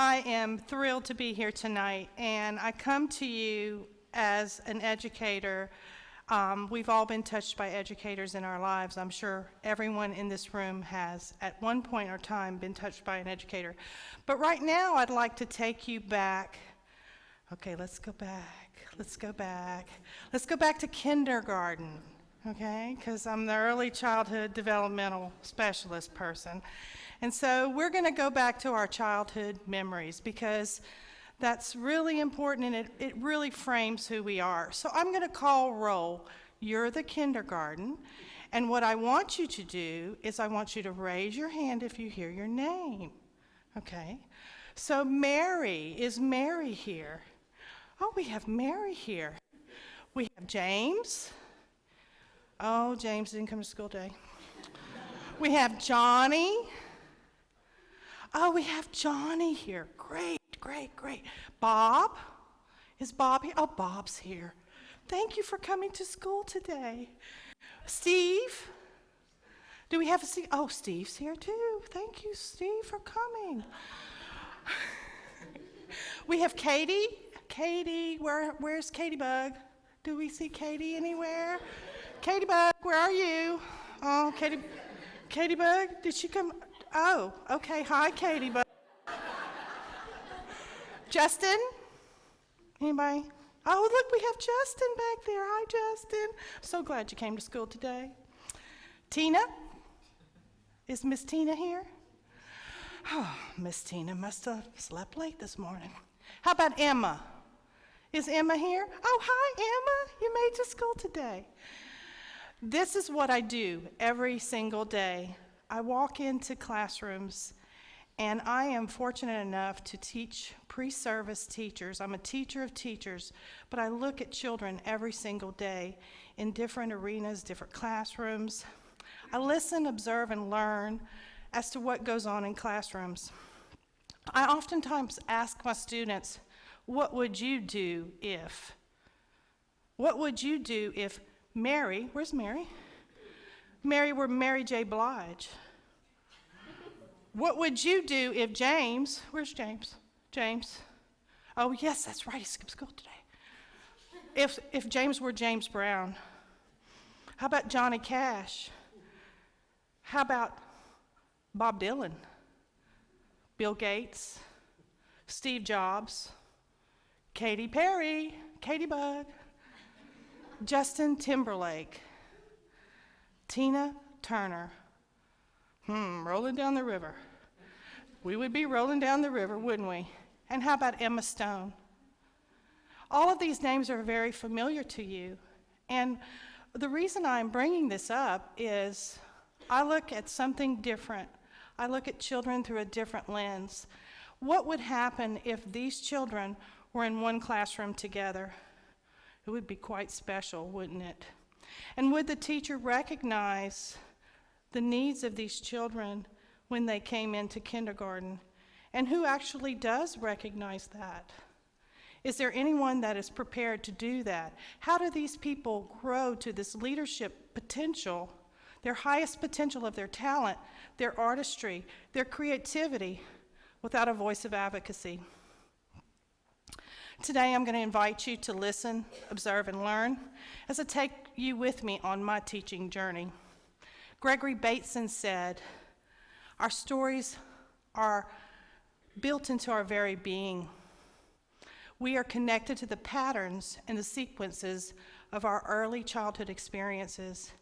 I am thrilled to be here tonight, and I come to you as an educator. We've all been touched by educators in our lives. I'm sure everyone in this room has, at one point or time, been touched by an educator. But right now, I'd like to take you back. Okay, let's go back. Let's go back to kindergarten, okay? Because I'm the early childhood developmental specialist person. And so we're going to go back to our childhood memories because that's really important, and it really frames who we are. So I'm going to call roll. You're the kindergarten, and what I want you to do is I want you to raise your hand if you hear your name, okay? So Mary, is Mary here? Oh, we have Mary here. We have James. Oh, James didn't come to school today. We have Johnny. Oh, we have Johnny here. Great. Bob? Is Bob here? Oh, Bob's here. Thank you for coming to school today. Steve? Do we have a Steve? Oh, Steve's here too. Thank you, Steve, for coming. We have Katie. Katie, where's Katie Bug? Do we see Katie anywhere? Katie Bug, where are you? Oh, Katie Bug, did she come? Oh, okay. Hi, Katie Bug. Justin? Anybody? Oh, look, we have Justin back there. Hi, Justin. So glad you came to school today. Tina? Is Miss Tina here? Oh, Miss Tina must have slept late this morning. How about Emma? Is Emma here? Oh, hi, Emma. You made it to school today. This is what I do every single day. I walk into classrooms, and I am fortunate enough to teach pre-service teachers. I'm a teacher of teachers, but I look at children every single day in different arenas, different classrooms. I listen, observe, and learn as to what goes on in classrooms. I oftentimes ask my students, what would you do if? What would you do if Mary, where's Mary? Mary were Mary J. Blige. What would you do if James, where's James? James. Oh, yes, that's right, he skipped school today. If James were James Brown. How about Johnny Cash? How about Bob Dylan? Bill Gates? Steve Jobs? Katy Perry? Katie Bug? Justin Timberlake? Tina Turner? Rolling down the river. We would be rolling down the river, wouldn't we? And how about Emma Stone? All of these names are very familiar to you. And the reason I'm bringing this up is I look at something different. I look at children through a different lens. What would happen if these children were in one classroom together? It would be quite special, wouldn't it? And would the teacher recognize the needs of these children when they came into kindergarten? And who actually does recognize that? Is there anyone that is prepared to do that? How do these people grow to this leadership potential, their highest potential of their talent, their artistry, their creativity, without a voice of advocacy? Today I'm going to invite you to listen, observe, and learn as I take you with me on my teaching journey. Gregory Bateson said, our stories are built into our very being. We are connected to the patterns and the sequences of our early childhood experiences,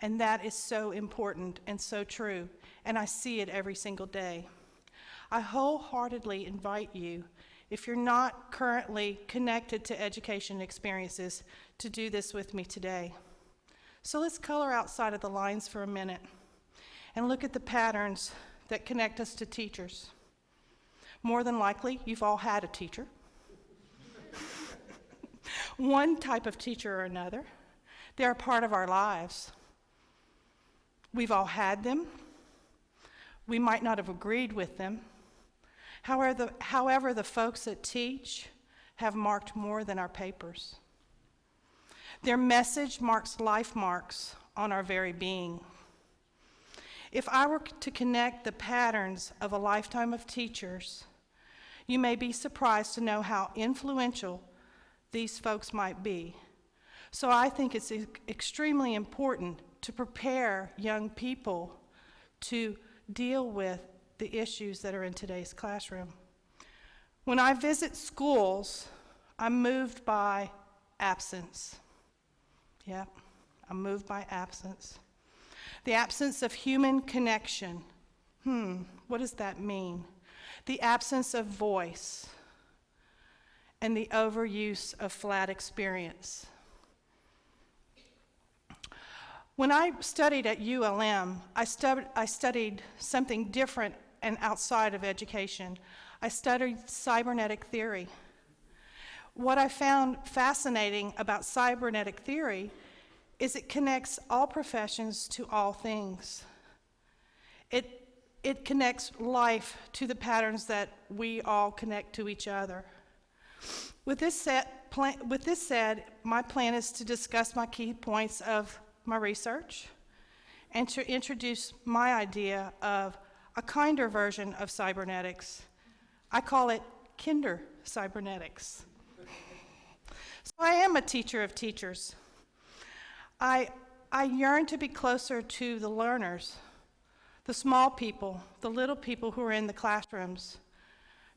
and that is so important and so true, and I see it every single day. I wholeheartedly invite you, if you're not currently connected to education experiences, to do this with me today. So let's color outside of the lines for a minute and look at the patterns that connect us to teachers. More than likely, you've all had a teacher. One type of teacher or another. They're a part of our lives. We've all had them. We might not have agreed with them. However, the folks that teach have marked more than our papers. Their message marks life marks on our very being. If I were to connect the patterns of a lifetime of teachers, You may be surprised to know how influential these folks might be. So I think it's extremely important to prepare young people to deal with the issues that are in today's classroom. When I visit schools, I'm moved by absence. Yeah, I'm moved by absence. The absence of human connection. What does that mean? The absence of voice and the overuse of flat experience. When I studied at ULM, I studied something different and outside of education. I studied cybernetic theory. What I found fascinating about cybernetic theory is it connects all professions to all things. It connects life to the patterns that we all connect to each other. With this said, my plan is to discuss my key points of my research and to introduce my idea of a kinder version of cybernetics. I call it Kinder-Cybernetics. So I am a teacher of teachers. I yearn to be closer to the learners, the small people, the little people who are in the classrooms,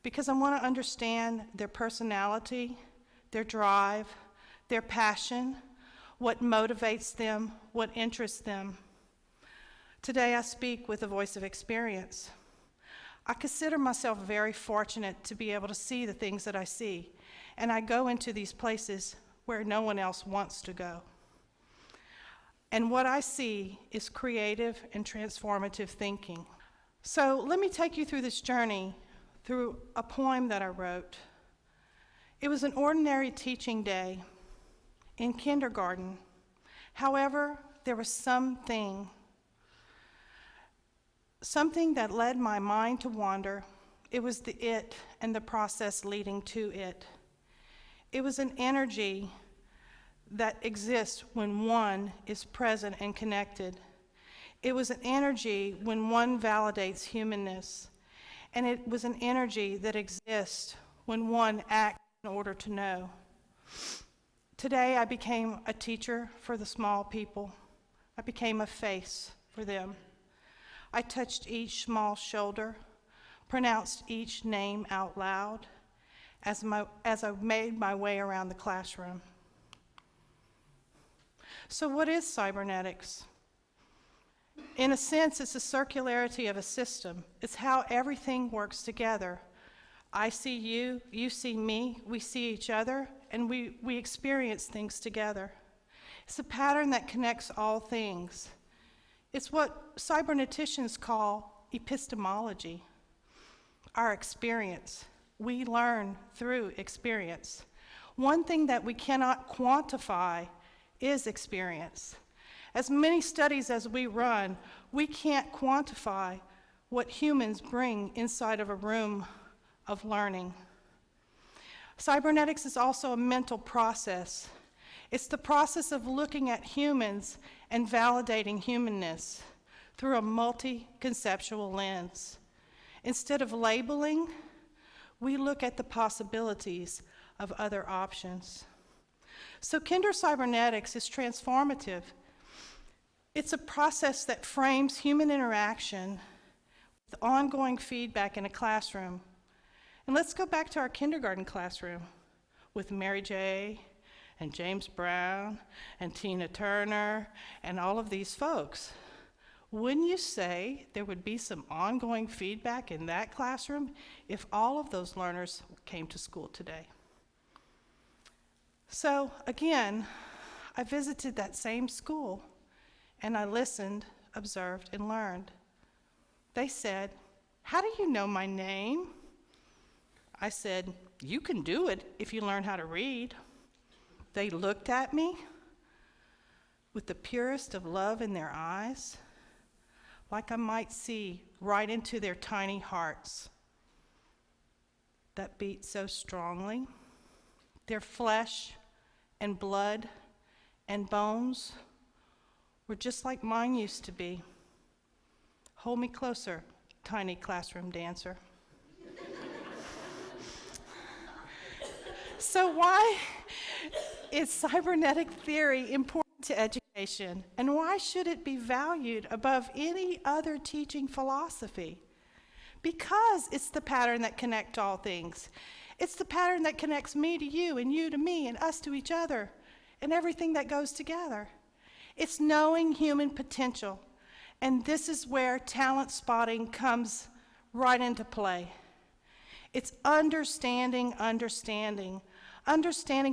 because I want to understand their personality, their drive, their passion, what motivates them, what interests them. Today I speak with a voice of experience. I consider myself very fortunate to be able to see the things that I see, and I go into these places where no one else wants to go. And what I see is creative and transformative thinking. So let me take you through this journey through a poem that I wrote. It was an ordinary teaching day in kindergarten. However, there was something that led my mind to wander. It was the it and the process leading to it. It was an energy that exists when one is present and connected. It was an energy when one validates humanness. And it was an energy that exists when one acts in order to know. Today I became a teacher for the small people. I became a face for them. I touched each small shoulder, pronounced each name out loud as I made my way around the classroom. So what is cybernetics? In a sense, it's the circularity of a system. It's how everything works together. I see you, you see me, we see each other, and we experience things together. It's a pattern that connects all things. It's what cyberneticians call epistemology, our experience. We learn through experience. One thing that we cannot quantify is experience. As many studies as we run, we can't quantify what humans bring inside of a room of learning. Cybernetics is also a mental process. It's the process of looking at humans and validating humanness through a multi-conceptual lens. Instead of labeling, we look at the possibilities of other options. So Kinder-Cybernetics is transformative. It's a process that frames human interaction with ongoing feedback in a classroom. And let's go back to our kindergarten classroom with Mary J. and James Brown and Tina Turner and all of these folks. Wouldn't you say there would be some ongoing feedback in that classroom if all of those learners came to school today? So again, I visited that same school and I listened, observed, and learned. They said, "How do you know my name?" I said, "You can do it if you learn how to read." They looked at me with the purest of love in their eyes, like I might see right into their tiny hearts that beat so strongly. Their flesh and blood and bones were just like mine used to be. Hold me closer, tiny classroom dancer. So why is cybernetic theory important to education, and why should it be valued above any other teaching philosophy? Because it's the pattern that connects all things. It's the pattern that connects me to you, and you to me, and us to each other, and everything that goes together. It's knowing human potential, and this is where talent spotting comes right into play. It's understanding a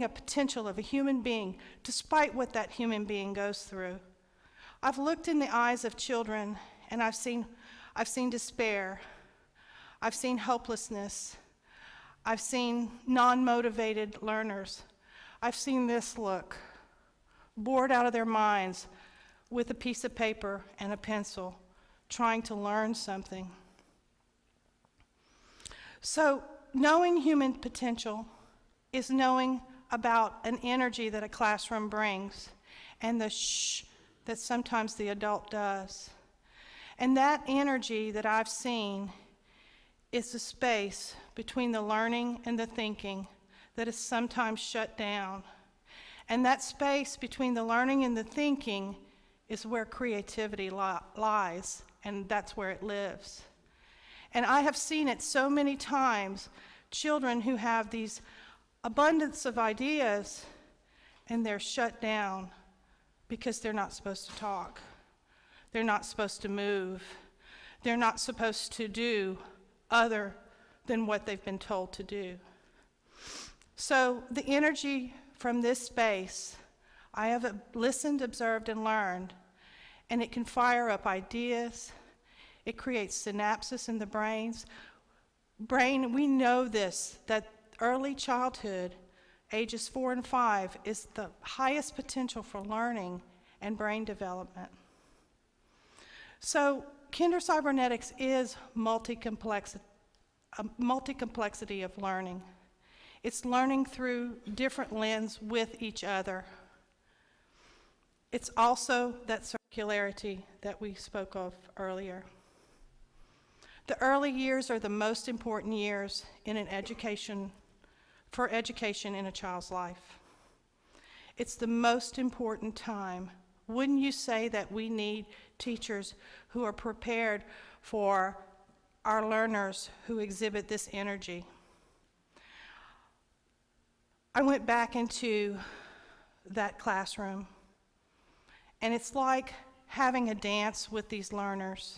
potential of a human being, despite what that human being goes through. I've looked in the eyes of children, and I've seen despair. I've seen hopelessness. I've seen non-motivated learners. I've seen this look, bored out of their minds with a piece of paper and a pencil, trying to learn something. So, knowing human potential is knowing about an energy that a classroom brings and the shh that sometimes the adult does. And that energy that I've seen is the space between the learning and the thinking that is sometimes shut down. And that space between the learning and the thinking is where creativity lies, and that's where it lives. And I have seen it so many times, children who have these abundance of ideas, and they're shut down because they're not supposed to talk. They're not supposed to move. They're not supposed to do other than what they've been told to do. So the energy from this space, I have listened, observed, and learned, and it can fire up ideas. It creates synapses in the brain. We know this, that early childhood, ages 4 and 5, is the highest potential for learning and brain development. So Kinder-Cybernetics is a multi-complexity of learning. It's learning through different lenses with each other. It's also that circularity that we spoke of earlier. The early years are the most important years for education in a child's life. It's the most important time. Wouldn't you say that we need teachers who are prepared for our learners who exhibit this energy? I went back into that classroom, and it's like having a dance with these learners.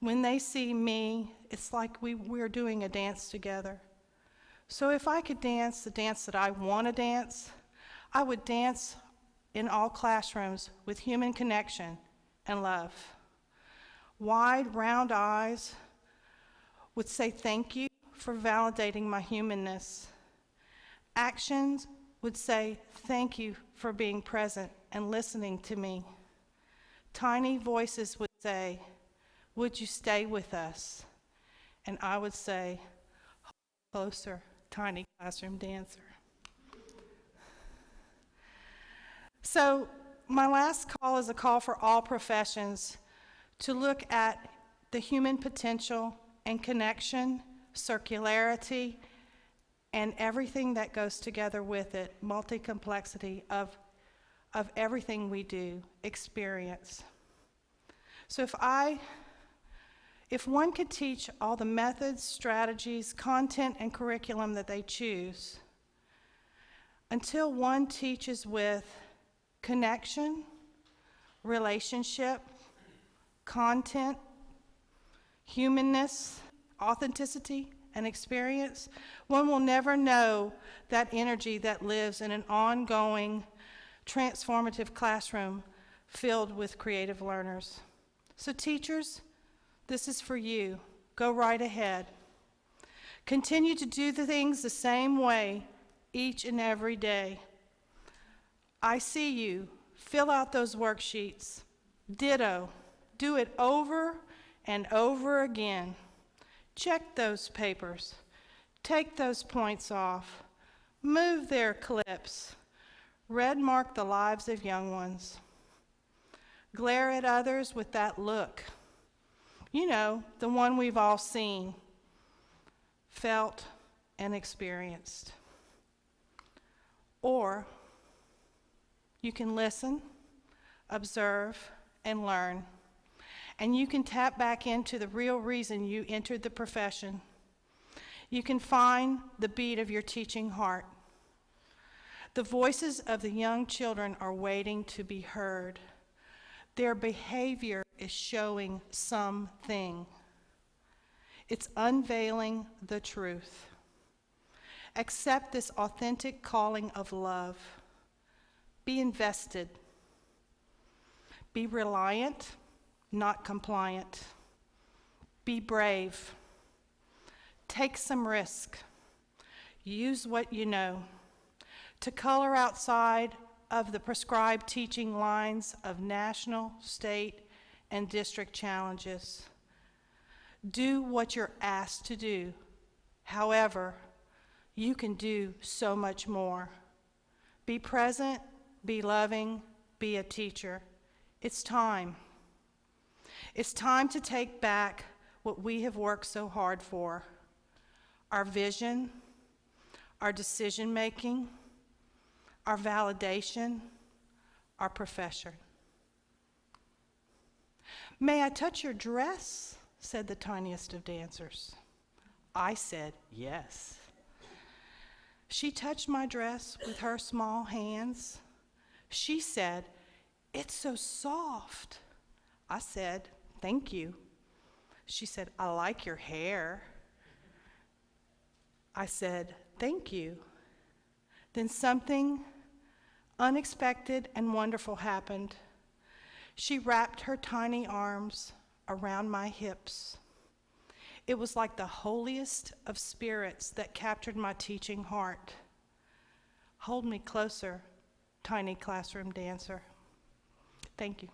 When they see me, it's like we're doing a dance together. So if I could dance the dance that I want to dance, I would dance in all classrooms with human connection and love. Wide, round eyes would say thank you for validating my humanness. Actions would say thank you for being present and listening to me. Tiny voices would say, would you stay with us? And I would say, closer, tiny classroom dancer. So my last call is a call for all professions to look at the human potential and connection, circularity, and everything that goes together with it, multi-complexity of everything we do, experience. So if one could teach all the methods, strategies, content, and curriculum that they choose, until one teaches with connection, relationship, content, humanness, authenticity, and experience, one will never know that energy that lives in an ongoing, transformative classroom filled with creative learners. So teachers, this is for you. Go right ahead. Continue to do the things the same way each and every day. I see you. Fill out those worksheets. Ditto. Do it over and over again. Check those papers. Take those points off. Move their clips. Red mark the lives of young ones. Glare at others with that look. You know, the one we've all seen, felt, and experienced. Or you can listen, observe, and learn. And you can tap back into the real reason you entered the profession. You can find the beat of your teaching heart. The voices of the young children are waiting to be heard. Their behavior is showing something. It's unveiling the truth. Accept this authentic calling of love. Be invested. Be reliant, not compliant. Be brave. Take some risk. Use what you know to color outside of the prescribed teaching lines of national, state, and district challenges. Do what you're asked to do. However, you can do so much more. Be present, be loving, be a teacher. It's time. It's time to take back what we have worked so hard for. Our vision, our decision-making, our validation, our profession. "May I touch your dress?" said the tiniest of dancers. I said, "Yes." She touched my dress with her small hands. She said, "It's so soft." I said, "Thank you." She said, "I like your hair." I said, "Thank you." Then something unexpected and wonderful happened. She wrapped her tiny arms around my hips. It was like the holiest of spirits that captured my teaching heart. Hold me closer, tiny classroom dancer. Thank you.